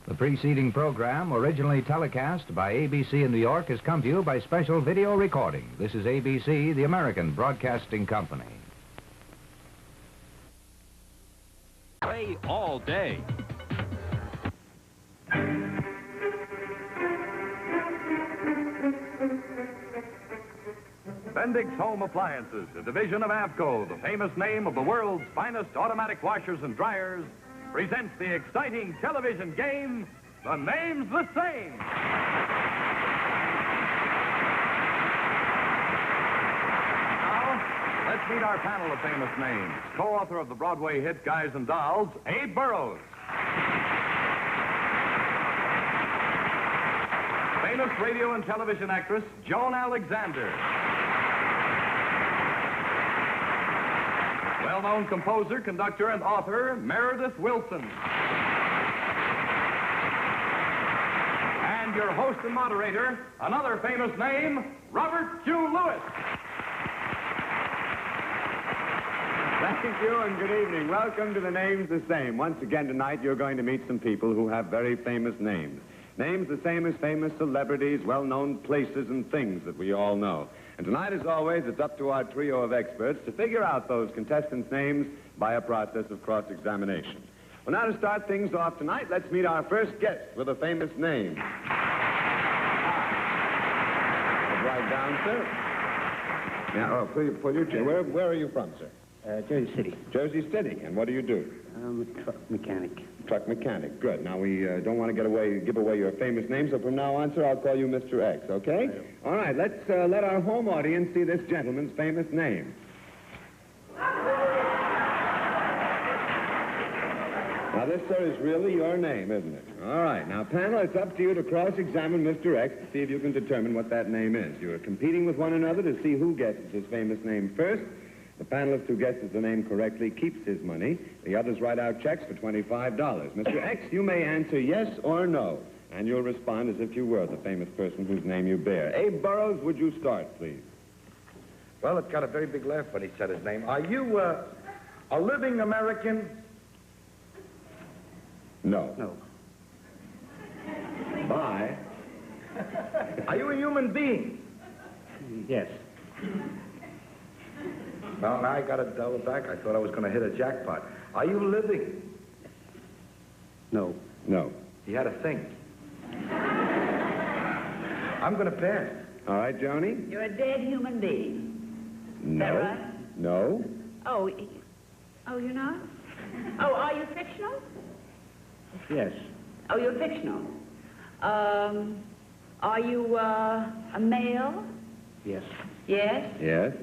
The preceding program, originally telecast by ABC in New York, has come to you by special video recording. This is ABC, the American Broadcasting Company. Play all day. Bendix Home Appliances, a division of Avco, the famous name of the world's finest automatic washers and dryers, presents the exciting television game, The Name's the Same. Now, let's meet our panel of famous names. Co-author of the Broadway hit Guys and Dolls, Abe Burrows. Famous radio and television actress, Joan Alexander. Well-known composer, conductor, and author, Meredith Willson. And your host and moderator, another famous name, Robert Hugh Lewis. Thank you and good evening. Welcome to The Name's the Same. Once again tonight, you're going to meet some people who have very famous names. Names the same as famous celebrities, well-known places and things that we all know. And tonight, as always, it's up to our trio of experts to figure out those contestants' names by a process of cross-examination. Well, now to start things off tonight, let's meet our first guest with a famous name. Right down, sir. Now, pull your chair. Where are you from, sir? Jersey City. Jersey City. And what do you do? I'm a truck mechanic. Truck mechanic. Good. Now, we don't want to give away your famous name, so from now on, sir, I'll call you Mr. X, okay? All right, let's let our home audience see this gentleman's famous name. Now, this, sir, is really your name, isn't it? All right. Now, panel, it's up to you to cross-examine Mr. X to see if you can determine what that name is. You're competing with one another to see who guesses his famous name first. The panelist who guesses the name correctly keeps his money. The others write out checks for $25. Mr. X, you may answer yes or no, and you'll respond as if you were the famous person whose name you bear. Abe Burrows, would you start, please? Well, it got a very big laugh when he said his name. Are you a living American? No. No. Bye. Are you a human being? Yes. Well, now I got to double back. I thought I was going to hit a jackpot. Are you living? No. No. He had a thing. I'm going to pass. All right, Joni? You're a dead human being. No. Is that right? No. Oh, you're not? Oh, are you fictional? Yes. Oh, you're fictional. Are you a male? Yes. Yes? Yes.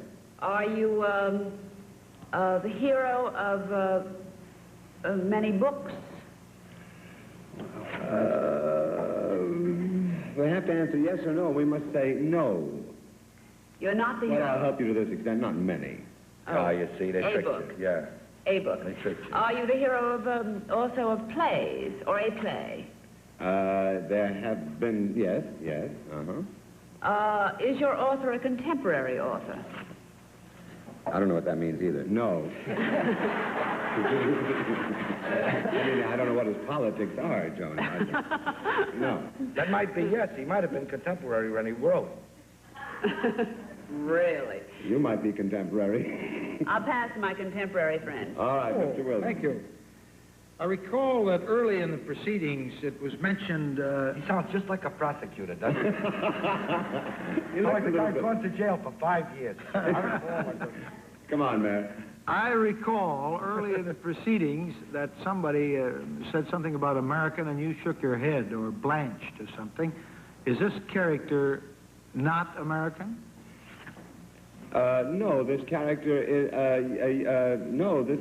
Are you the hero of many books? We have to answer yes or no. We must say no. You're not the Well, hero. I'll help you to this extent. Not many. Oh, you see, they A tricked book. you. Yeah. A book. They tricked you. Are you the hero of also of plays or a play? There have been, yes. Uh-huh. Is your author a contemporary author? I don't know what that means either. No. I mean, I don't know what his politics are, Joni. No. That might be yes. He might have been contemporary when he wrote. Really? You might be contemporary. I'll pass to my contemporary friend. All right, Mr. Wilson. Thank you. I recall that early in the proceedings it was mentioned... He sounds just like a prosecutor, doesn't he? He Sounds looks like a the guy little bit- going to jail for 5 years. Come on, Mayor. I recall early in the proceedings that somebody said something about American and you shook your head or blanched or something. Is this character not American? No, this character is, no, this,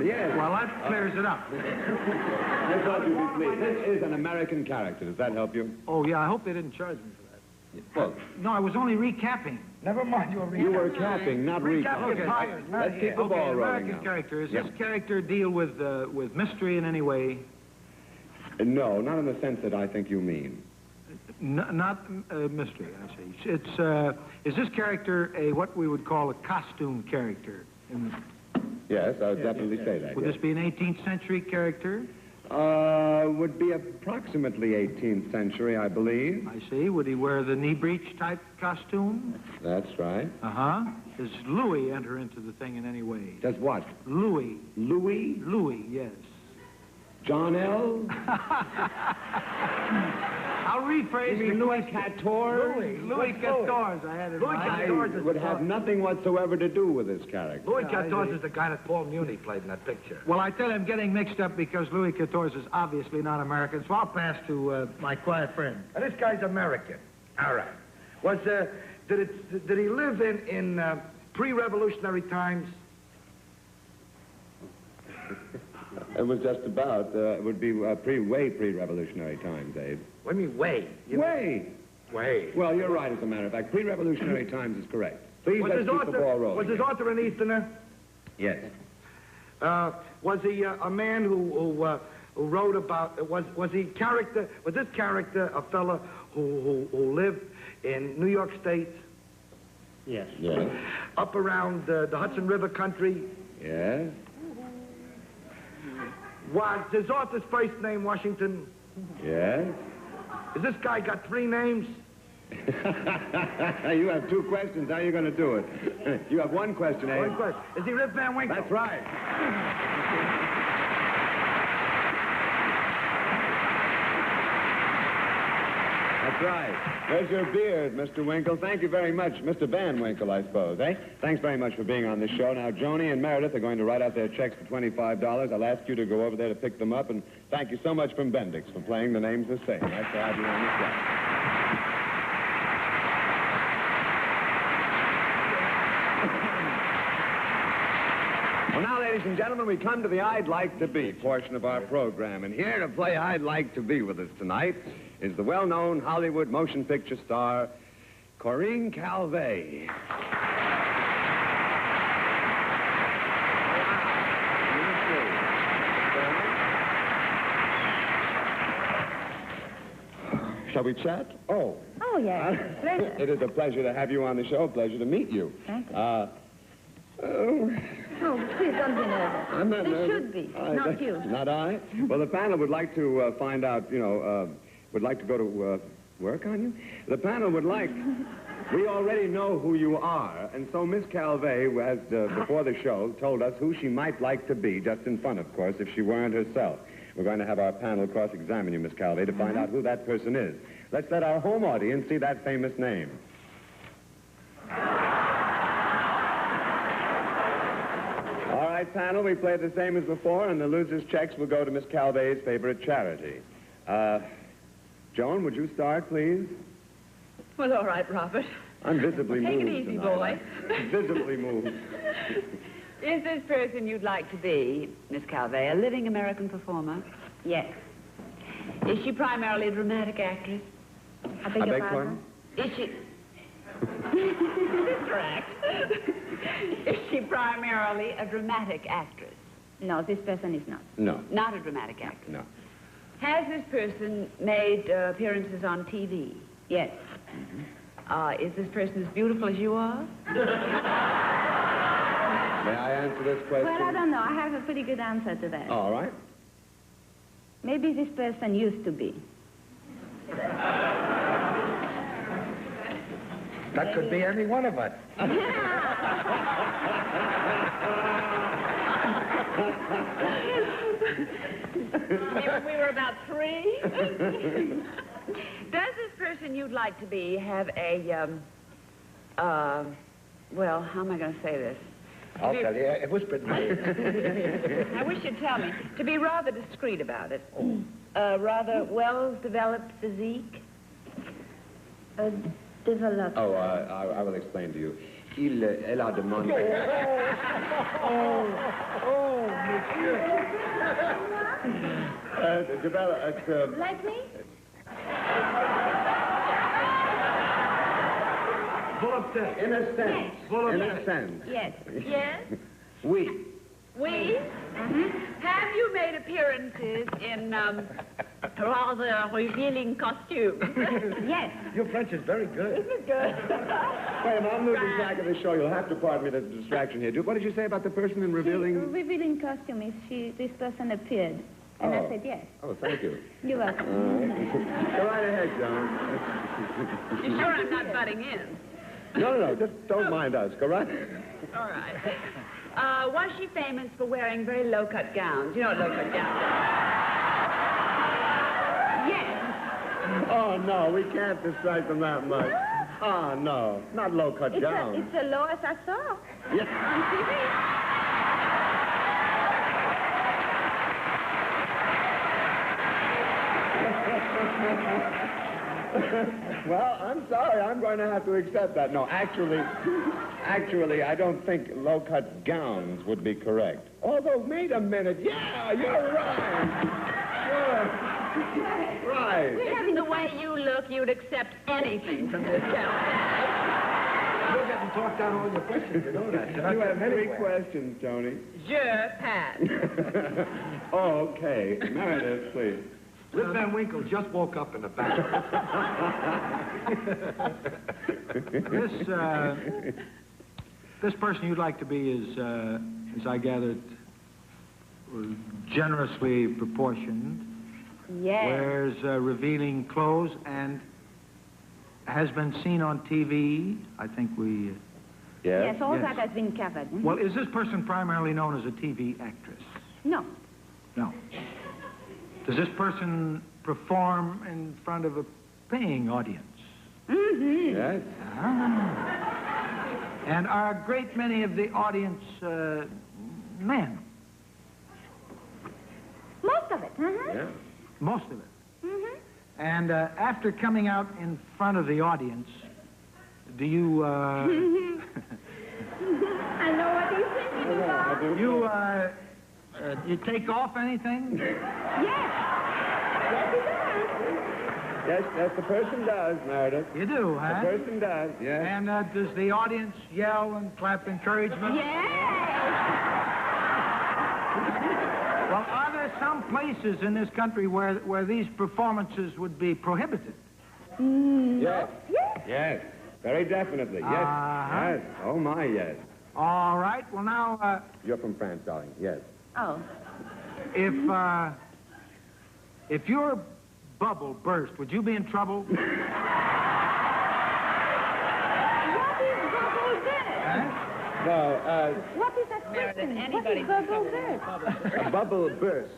yes. Well, that clears it up. I thought you'd be pleased. This is an American character. Does that help you? Oh, yeah, I hope they didn't charge me for that. Well, No, I was only recapping. Never mind, you were capping, not recapping. Okay. tires, not Let's here. keep the ball rolling American now. character. Does Yeah. this character deal with mystery in any way? No, not in the sense that I think you mean. Not mystery, I see. It's, is this character what we would call a costume character? Yes, I would definitely say that. Would yes. this be an 18th century character? Would be approximately 18th century, I believe. I see. Would he wear the knee breech type costume? That's right. Uh-huh. Does Louis enter into the thing in any way? Does what? Louis. Louis? Louis, yes. John L? I'll rephrase the Louis question. Cator? Louis Cator's, I had it right. I would have nothing whatsoever to do with this character. Louis Cator's is the guy that Paul Muni played in that picture. Well, I tell you, I'm getting mixed up because Louis Cator's is obviously not American, so I'll pass to my quiet friend. And this guy's American. All right. Did he live in pre-revolutionary times? It was just about, it would be way pre-revolutionary times, Abe. What do you mean, way? Way? Way. Well, you're right, as a matter of fact. Pre-revolutionary times is correct. Please, let's keep the ball rolling. Was his author an Easterner? Yes. Was he a man who wrote about, was this character a fella who lived in New York State? Yes. Yes. Up around the Hudson River country? Yes. Was his author's first name Washington? Yes. Has this guy got 3 names? You have 2 questions. How are you going to do it? You have 1 question, Abe. 1 question. Is he Rip Van Winkle? That's right. That's right. There's your beard, Mr. Winkle. Thank you very much. Mr. Van Winkle, I suppose, eh? Thanks very much for being on this show. Now, Joni and Meredith are going to write out their checks for $25. I'll ask you to go over there to pick them up, and thank you so much from Bendix for playing The Name's the Same. Nice to have you on the show. Well, now, ladies and gentlemen, we come to the I'd Like to Be portion of our program. And here to play I'd Like to Be with us tonight is the well-known Hollywood motion picture star, Corinne Calvé. Shall we chat? Oh. Oh, yes. Pleasure. It is a pleasure to have you on the show. Pleasure to meet you. Thank you. Oh, Please don't be nervous. I'm not They nervous. should be, not you. Not I? Well, the panel would like to find out, would like to go to work on you? The panel would like... We already know who you are, and so Miss Calvé has, before the show, told us who she might like to be, just in fun, of course, if she weren't herself. We're going to have our panel cross-examine you, Miss Calvé, to find out who that person is. Let's let our home audience see that famous name. All right, panel, we played the same as before, and the loser's checks will go to Miss Calvé's favorite charity. Joan, would you start, please? Well, all right, Robert. I'm visibly moved. Take it easy, tonight. boy. I'm visibly moved. Is this person you'd like to be, Miss Calvé, a living American performer? Yes. Is she primarily a dramatic actress? I beg your pardon? Is she... Is this correct? Is she primarily a dramatic actress? No, this person is not. No. Not a dramatic actress? No. Has this person made appearances on TV? Yes. Is this person as beautiful as you are? May I answer this question? Well, I don't know. I have a pretty good answer to that. All right. Maybe this person used to be. That could be any one of us. When we were about 3? Does this person you'd like to be have a, well, how am I going to say this? I'll tell you. Whisper it. I wish you'd tell me. To be rather discreet about it. Rather well-developed physique. Developed. Oh, I will explain to you. Elle a demandé... monsieur. Like me? In a sense. In a sense. Yes. Yes? Oui. We? Have you made appearances in rather revealing costumes? Yes. Your French is very good. This is good. Wait a minute, I'm losing track of the show. You'll have to pardon me the distraction here. What did you say about the person in revealing... Revealing costume is this person appeared And Oh. I said yes. Oh, thank you. You're welcome. All right. Go right ahead, Joan. You sure I'm not butting in? No, just don't mind us. Go right. All right. Was she famous for wearing very low-cut gowns? You know what low-cut gowns are? Yes. Oh, no, we can't distract them that much. Oh, no, not low-cut gowns. It's the lowest I saw Yes. on TV. Well, I'm sorry. I'm going to have to accept that. No, actually, I don't think low-cut gowns would be correct. Although, wait a minute. Yeah, you're right. You're right. The way you look, you'd accept anything from this Calvin. You're getting talked out all your questions, you know that. You have 3 questions, Tony. Je pass. Oh, okay. Meredith, please. Rip Van Winkle just woke up in the back. This person you'd like to be is, as I gathered, generously proportioned, Yes. wears revealing clothes, and has been seen on TV. I think we... Yes, all Yes. that has been covered. Mhm. Well, is this person primarily known as a TV actress? No. No. Does this person perform in front of a paying audience? Mm-hmm. Yes. Ah. And are a great many of the audience men? Most of it. Mm-hmm. Yeah. Most of it. Mm-hmm. And after coming out in front of the audience, do you, I know what you're thinking about. you take off anything? Yes. Yes, he does. Yes, the person does, Meredith. You do, The huh? person does, yes. And does the audience yell and clap encouragement? Yes. Well, are there some places in this country where these performances would be prohibited? Yes. Yes. Yes. Very definitely. Yes. Uh-huh. Yes. Oh, my, yes. All right. Well, now, You're from France, darling. Yes. Oh. if your bubble burst, would you be in trouble? What is bubble burst? Huh? Well, What is that Meredith, question? What anybody is can bubble cover burst? a bubble burst.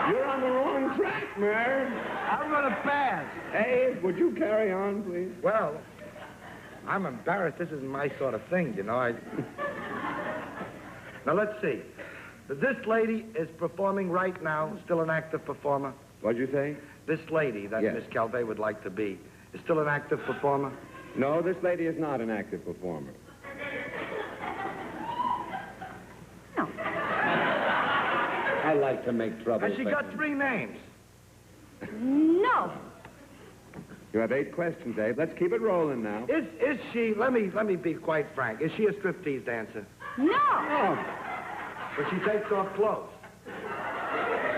You're on the wrong track, Mer. I'm going to pass. Hey, would you carry on, please? Well, I'm embarrassed. This isn't my sort of thing, you know. Now, let's see. This lady is performing right now, still an active performer. What'd you say? This lady that Yes. Miss Calvé would like to be is still an active performer. No, this lady is not an active performer. No. I like to make trouble. And she got 3 names. No. You have 8 questions, Dave. Let's keep it rolling now. Is she, let me be quite frank, is she a striptease dancer? No. Oh, But she takes off clothes.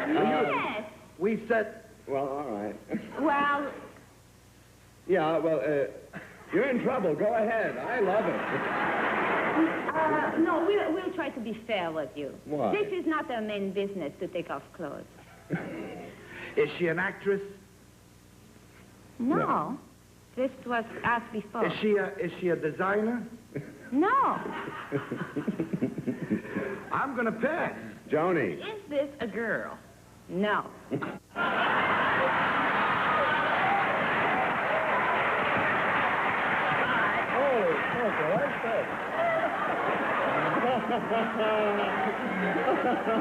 Yes. We said, well, all right. Well, Yeah, well, you're in trouble. Go ahead. I love it. no, we'll try to be fair with you. Why? This is not our main business to take off clothes. is she an actress? No. This was asked before. Is she a designer? No. I'm gonna pass. Joni. Is this a girl? No.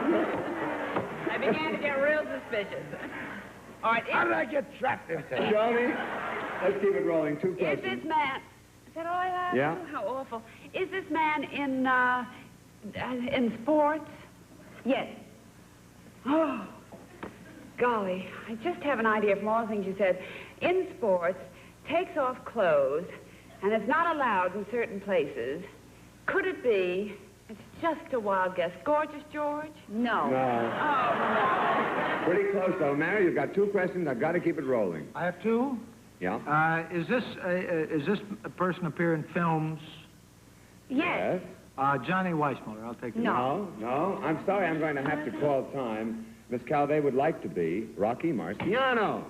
I began to get real suspicious. All right, How did I get trapped into this? Joni, let's keep it rolling. 2 is questions. this man... Is that all I have? Yeah. Oh, how awful. Is this man in sports? Yes. Oh, golly. I just have an idea from all the things you said. In sports, takes off clothes, and it's not allowed in certain places. Could it be... It's just a wild guess. Gorgeous George? No. No. Oh, no. Pretty close, though. Mary, you've got 2 questions. I've got to keep it rolling. I have 2. Yeah? Is this a person appear in films? Yes. Johnny Weissmuller, I'll take it. No, I'm sorry, I'm going to have to call time. Miss Calvé would like to be Rocky Marciano.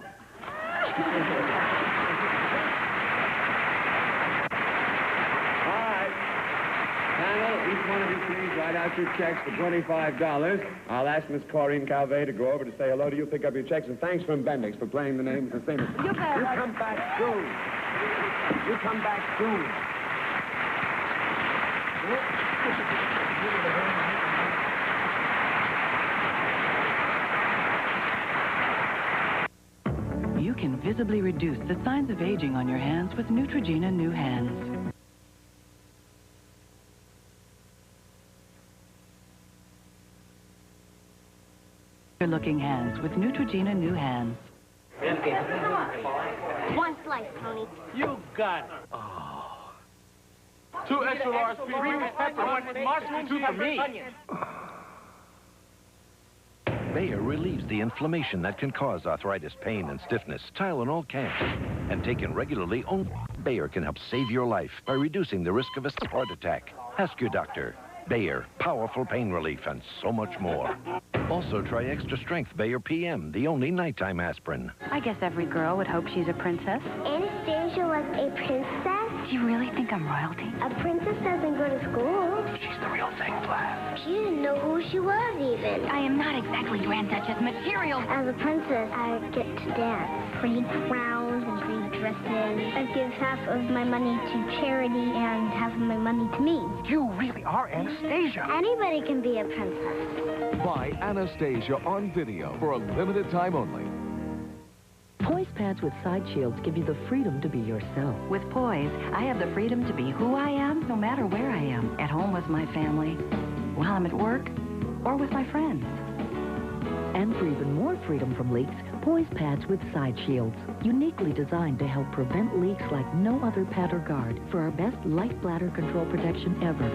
Each one of you please write out your checks for $25. I'll ask Miss Corinne Calvé to go over to say hello to you, pick up your checks, and thanks from Bendix for playing the names the same as... You bet. You come back soon. You come back soon. You can visibly reduce the signs of aging on your hands with Neutrogena New Hands. Looking hands with Neutrogena New Hands. One slice, Tony. You got it. Oh. 2 extra large pieces of pepper, 1 with mushroom, 2 for me. Bayer relieves the inflammation that can cause arthritis, pain, and stiffness. Tylenol can. And taken regularly, only Bayer can help save your life by reducing the risk of a heart attack. Ask your doctor. Bayer, powerful pain relief, and so much more. Also, try Extra Strength Bayer PM, the only nighttime aspirin. I guess every girl would hope she's a princess. Anastasia was a princess? Do you really think I'm royalty? A princess doesn't go to school. She's the real thing, Flash. She didn't know who she was, even. I am not exactly Grand Duchess material. As a princess, I get to dance. Pretty crowns and pretty dresses. I give half of my money to charity and half of my money to me. You really are Anastasia. Anybody can be a princess. Buy Anastasia on video for a limited time only. Poise pads with side shields give you the freedom to be yourself. With Poise, I have the freedom to be who I am, no matter where I am. At home with my family, while I'm at work, or with my friends. And for even more freedom from leaks, Poise pads with side shields. Uniquely designed to help prevent leaks like no other pad or guard for our best light bladder control protection ever.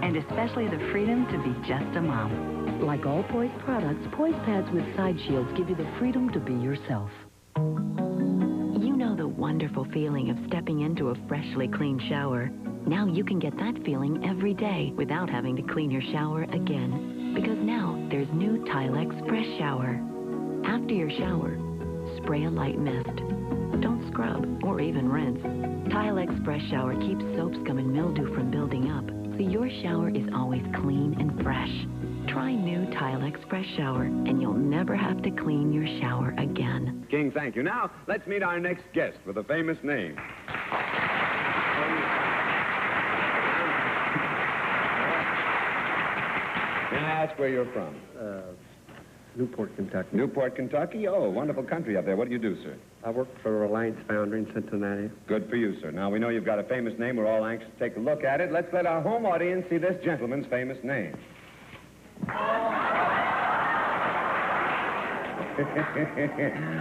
And especially the freedom to be just a mom. Like all Poise products, Poise pads with side shields give you the freedom to be yourself. You know the wonderful feeling of stepping into a freshly clean shower. Now you can get that feeling every day without having to clean your shower again. Because now there's new Tilex Fresh Shower. After your shower, spray a light mist. Don't scrub or even rinse. Tilex Fresh Shower keeps soap scum and mildew from building up, so your shower is always clean and fresh. Try new Tilex Fresh Shower, and you'll never have to clean your shower again. King, thank you. Now, let's meet our next guest with a famous name. May I ask where you're from? Newport, Kentucky. Newport, Kentucky? Oh, wonderful country up there. What do you do, sir? I work for Reliance Foundry in Cincinnati. Good for you, sir. Now, we know you've got a famous name. We're all anxious to take a look at it. Let's let our home audience see this gentleman's famous name.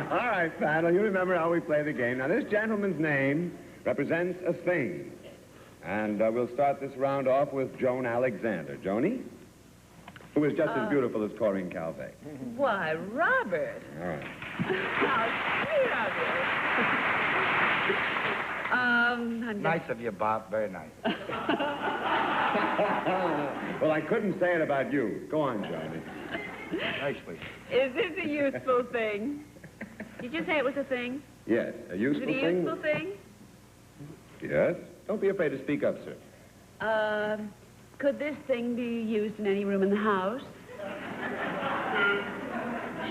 All right, panel, you remember how we play the game. Now, this gentleman's name represents a thing. And we'll start this round off with Joan Alexander. Joni? Who is just as beautiful as Corinne Calvé. Why, Robert. All right. How sweet of you. Nice of you, Bob. Very nice. Well, I couldn't say it about you. Go on, Johnny. Nicely. Is this a useful thing? Did you say it was a thing? Yes, a useful Is it a thing. useful thing? Yes. Don't be afraid to speak up, sir. Could this thing be used in any room in the house?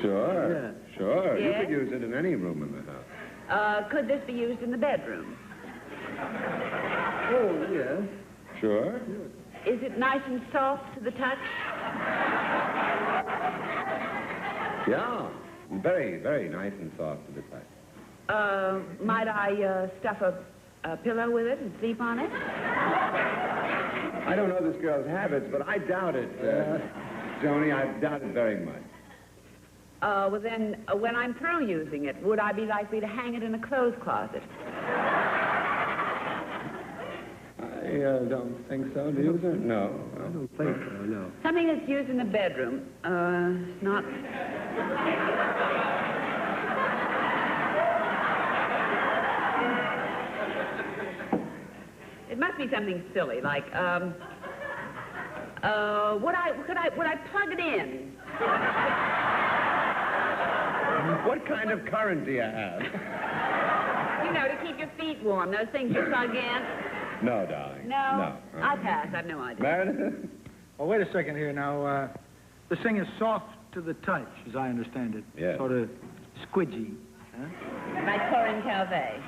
Sure. Yeah. Sure. Yes? You could use it in any room in the house. Could this be used in the bedroom? Oh, yes. Sure. Is it nice and soft to the touch? Yeah. Very, very nice and soft to the touch. Might I stuff a pillow with it and sleep on it? I don't know this girl's habits, but I doubt it, Joni. I doubt it very much. Well then, when I'm through using it, would I be likely to hang it in a clothes closet? I don't think so, do you, sir? No. I don't think so, no. Something that's used in the bedroom, not... It must be something silly, like, Would I plug it in? What kind of current do you have? You know, to keep your feet warm, those things you plug in. No, darling. No? No. I pass. I have no idea. Meredith? Well, wait a second here now. This thing is soft to the touch, as I understand it. Yes. Sort of squidgy. Huh? Like Corinne Calvé.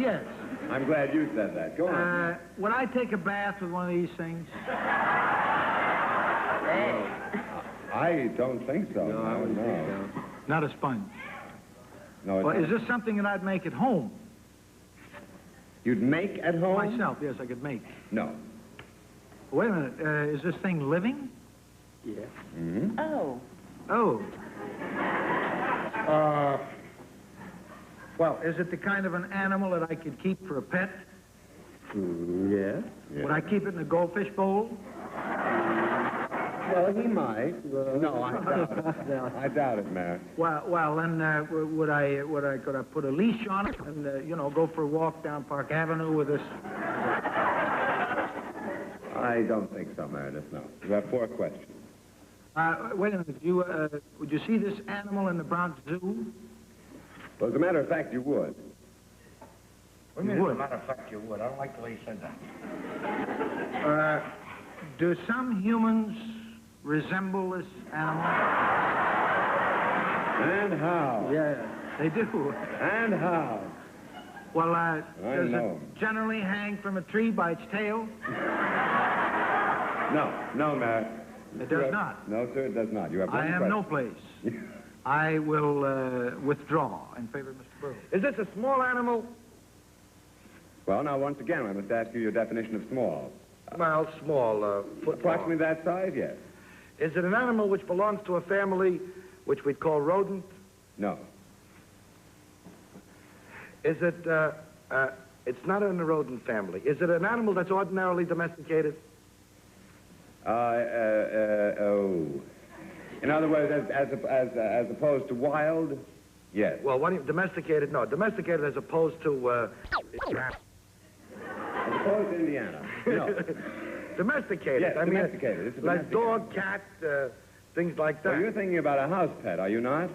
Yes. I'm glad you said that. Go on. Would I take a bath with one of these things? I don't think so. No, I wouldn't think so. Not a sponge. No, Well, is this something that I'd make at home? You'd make at home? Myself, yes, I could make. No. Wait a minute. Is this thing living? Yes. Mm-hmm. Oh. Oh. Well, is it the kind of an animal that I could keep for a pet? Yes. Would I keep it in a goldfish bowl? Well, he might. No, I doubt it. I doubt it, Mary. Well, then could I put a leash on it and go for a walk down Park Avenue with this? I don't think so, Meredith, no. You have 4 questions. Wait a minute. Would you see this animal in the Bronx Zoo? Well, as a matter of fact, you would. What do you mean, as a matter of fact, you would? I don't like the way you said that. Do some humans resemble this animal? And how? Yeah, they do. And how? Well, does know. it generally hang from a tree by its tail? No, Mary. It does not. No, sir, it does not. You have one I am question. no place. I will withdraw in favor of Mr. Burrow. Is this a small animal? Well, now, once again, I must ask you your definition of small. Well, small, Approximately that size, yes. Is it an animal which belongs to a family which we'd call rodent? No. Is it, it's not in the rodent family. Is it an animal that's ordinarily domesticated? In other words, as opposed to wild, yes. Well, what do you, domesticated? No, domesticated as opposed to, As opposed to Indiana. No. Domesticated. Yes, I mean, domesticated. It's a like domesticated. dog, cat, things like that. Well, you're thinking about a house pet, are you not?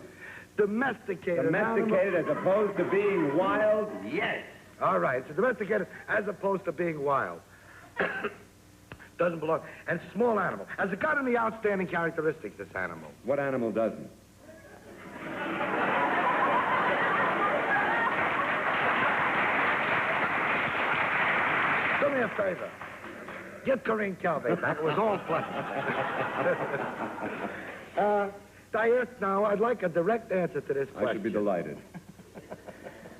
Domesticated. Domesticated as opposed to being wild? Yes. All right. So domesticated as opposed to being wild. Doesn't belong. And small animal. Has it got any outstanding characteristics, this animal? What animal doesn't? Do me a favor. Get Corinne Calvé back. It was all fun. Diane, now, I'd like a direct answer to this question. I should be delighted.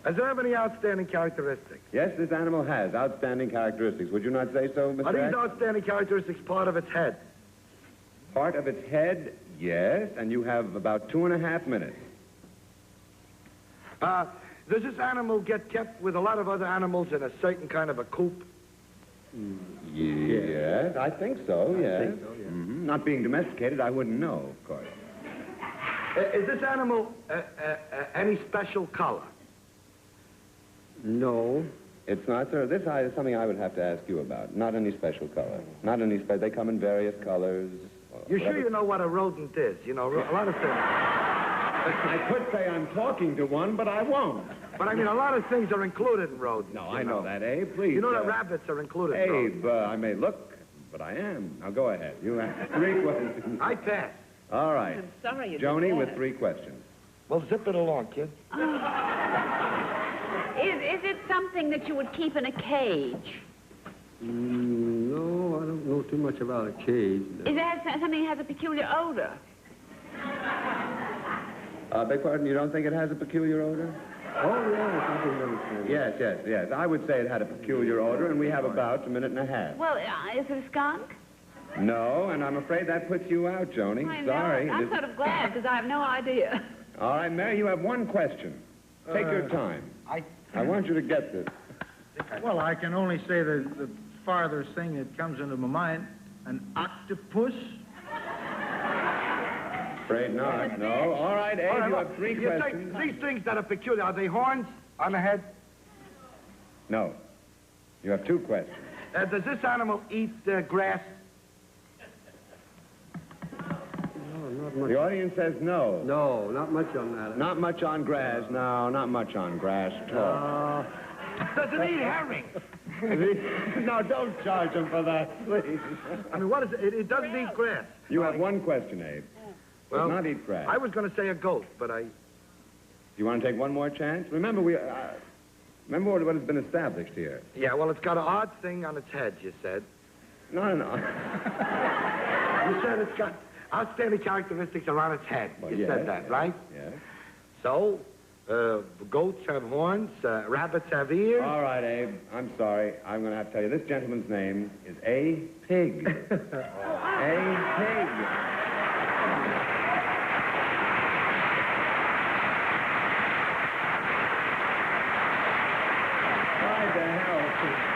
Does it have any outstanding characteristics? Yes, this animal has outstanding characteristics. Would you not say so, Mr. Are these X? outstanding characteristics part of its head? Part of its head, yes, and you have about 2.5 minutes. Does this animal get kept with a lot of other animals in a certain kind of a coop? Yes, I think so, yes. I think so, yeah. Mm-hmm. Not being domesticated, I wouldn't know, of course. Is this animal any special color? No. It's not, sir. This is something I would have to ask you about. Not any special color. Not any special. They come in various colors. You sure you know what a rodent is? You know, a lot of things. I could say I'm talking to one, but I won't. But I mean, a lot of things are included in rodents. No, I know that, Abe. Please. You know that rabbits are included in rodents. Abe, I may look, but I am. Now go ahead. You have 3 questions. I pass. All right. I'm sorry you Joni did with that. 3 questions. Well, zip it along, kid. Is it something that you would keep in a cage? No, I don't know too much about a cage. Is it something that has a peculiar odor? Beg pardon, you don't think it has a peculiar odor? Oh, yeah, something understand. Yes. I would say it had a peculiar odor, and we have about 1.5 minutes. Well, is it a skunk? No, and I'm afraid that puts you out, Joni. I know. Sorry. I'm sort of glad, because I have no idea. All right, Mary, you have 1 question. Take your time. I want you to get this. Well, I can only say the farthest thing that comes into my mind, an octopus. Afraid not. No. All right, Abe, you have 3 questions. These things that are peculiar, are they horns on the head? No. You have 2 questions. Does this animal eat grass? Not much. The audience says no. No, not much on that. Not much on grass. No, not much on grass at all. Does it eat herring? No, don't charge him for that, please. I mean, what is it? It doesn't eat grass. You have one question, Abe. Well, Does not eat grass. I was going to say a goat, but I... Do you want to take one more chance? Remember, remember what has been established here. Yeah, well, it's got an odd thing on its head, you said. No. You said it's got outstanding characteristics around its head. Well, You yes, said that, right? Yes. So, goats have horns, rabbits have ears. All right, Abe. I'm sorry. I'm going to have to tell you, this gentleman's name is A. Pig. A. Pig.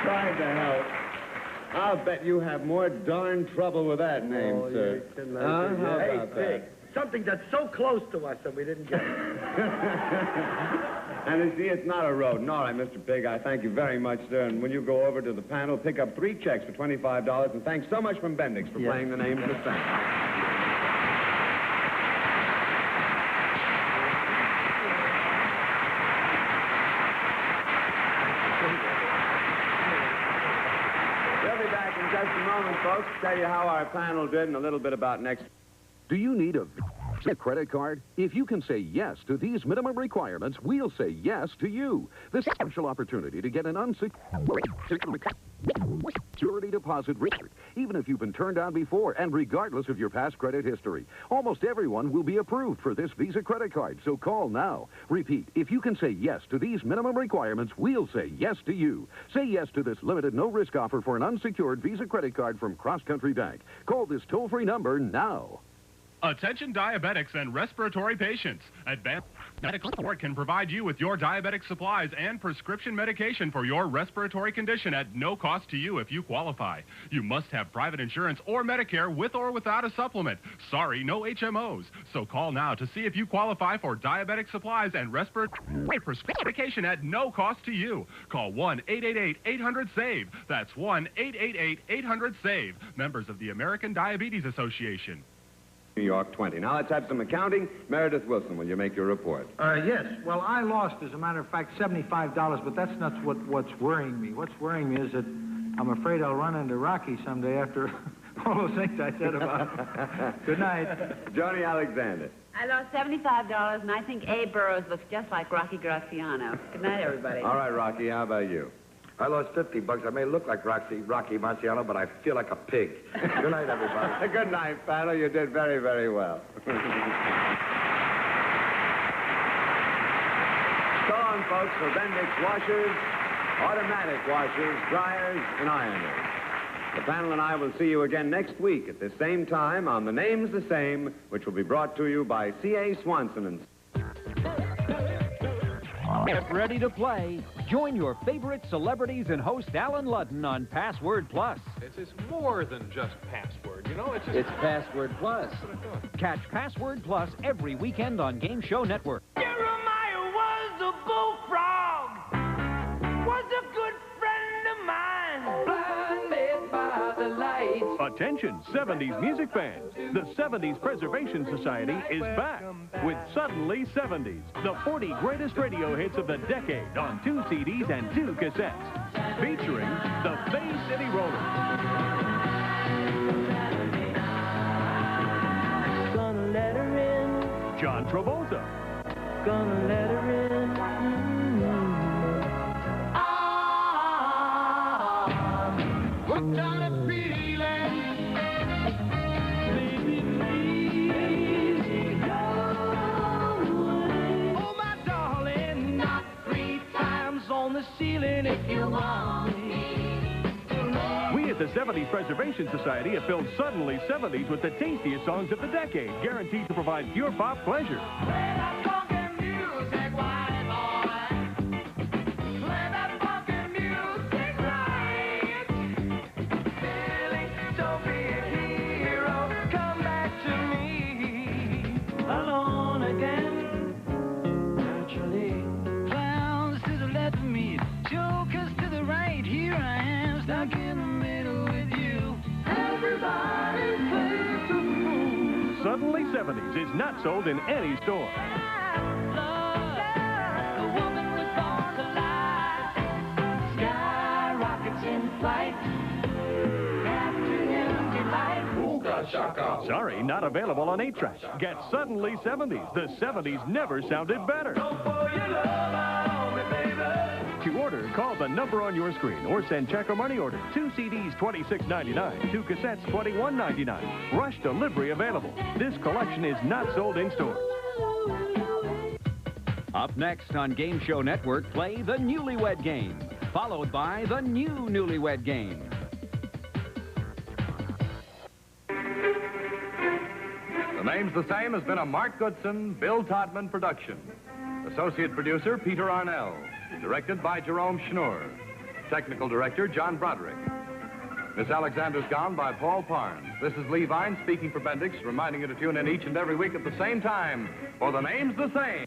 Tried to help. I'll bet you have more darn trouble with that name, sir. Hey, Pig. Something that's so close to us that we didn't get it. And you see, it's not a rodent. All right, Mr. Pig, I thank you very much, sir. And when you go over to the panel, pick up 3 checks for $25. And thanks so much from Bendix for playing the names of the same. Just a moment, folks, to tell you how our panel did and a little bit about next. Do you need a credit card? If you can say yes to these minimum requirements, we'll say yes to you. This special opportunity to get an unsecured security deposit record, even if you've been turned down before and regardless of your past credit history. Almost everyone will be approved for this Visa credit card, so call now. Repeat, if you can say yes to these minimum requirements, we'll say yes to you. Say yes to this limited no-risk offer for an unsecured Visa credit card from Cross Country Bank. Call this toll-free number now. Attention diabetics and respiratory patients. Advanced Medical Support can provide you with your diabetic supplies and prescription medication for your respiratory condition at no cost to you if you qualify. You must have private insurance or Medicare with or without a supplement. Sorry, no HMOs. So call now to see if you qualify for diabetic supplies and respiratory prescription medication at no cost to you. Call 1-888-800-SAVE. That's 1-888-800-SAVE. Members of the American Diabetes Association. New York 20. Now let's have some accounting. Meredith Wilson, will you make your report? Yes. Well, I lost, as a matter of fact, $75, but that's not what's worrying me. What's worrying me is that I'm afraid I'll run into Rocky someday after all those things I said about him. Good night. Johnny Alexander. I lost $75, and I think Abe Burrows looks just like Rocky Graziano. Good night, everybody. All right, Rocky, how about you? I lost $50. I may look like Rocky Marciano, but I feel like a pig. Good night, everybody. Good night, panel. You did very, very well. So long, folks, for Bendix washers, automatic washers, dryers, and ironers. The panel and I will see you again next week at the same time on The Name's the Same, which will be brought to you by C.A. Swanson and... Get ready to play. Join your favorite celebrities and host Alan Ludden on Password Plus. It's more than just password, you know? It's Password Plus. Catch Password Plus every weekend on Game Show Network. Jeremiah was a bullfrog, was a good friend of mine. Blinded by the lights. Attention, 70s music fans. The 70s Preservation Society is back with Suddenly 70s, the 40 greatest radio hits of the decade on 2 CDs and 2 cassettes, featuring the Bay City Rollers. Gonna let her in. John Travolta. Gonna let her in. What kind of feeling? Baby, please go away. Oh, my darling, knock 3 times on the ceiling if you want me. We at the 70s Preservation Society have filled Suddenly 70s with the tastiest songs of the decade, guaranteed to provide pure pop pleasure. Suddenly 70s is not sold in any store. Sorry, not available on 8-track. Get Suddenly 70s. The 70s never sounded better. To order, call the number on your screen or send check or money order. 2 CDs, $26.99. 2 cassettes, $21.99. Rush delivery available. This collection is not sold in stores. Up next on Game Show Network, play the Newlywed Game, followed by the new Newlywed Game. The Name's the Same has been a Mark Goodson, Bill Todman production. Associate producer, Peter Arnell. Directed by Jerome Schnur. Technical director, John Broderick. Miss Alexander's Gone by Paul Parnes. This is Lee Vine speaking for Bendix, reminding you to tune in each and every week at the same time for The Name's the Same.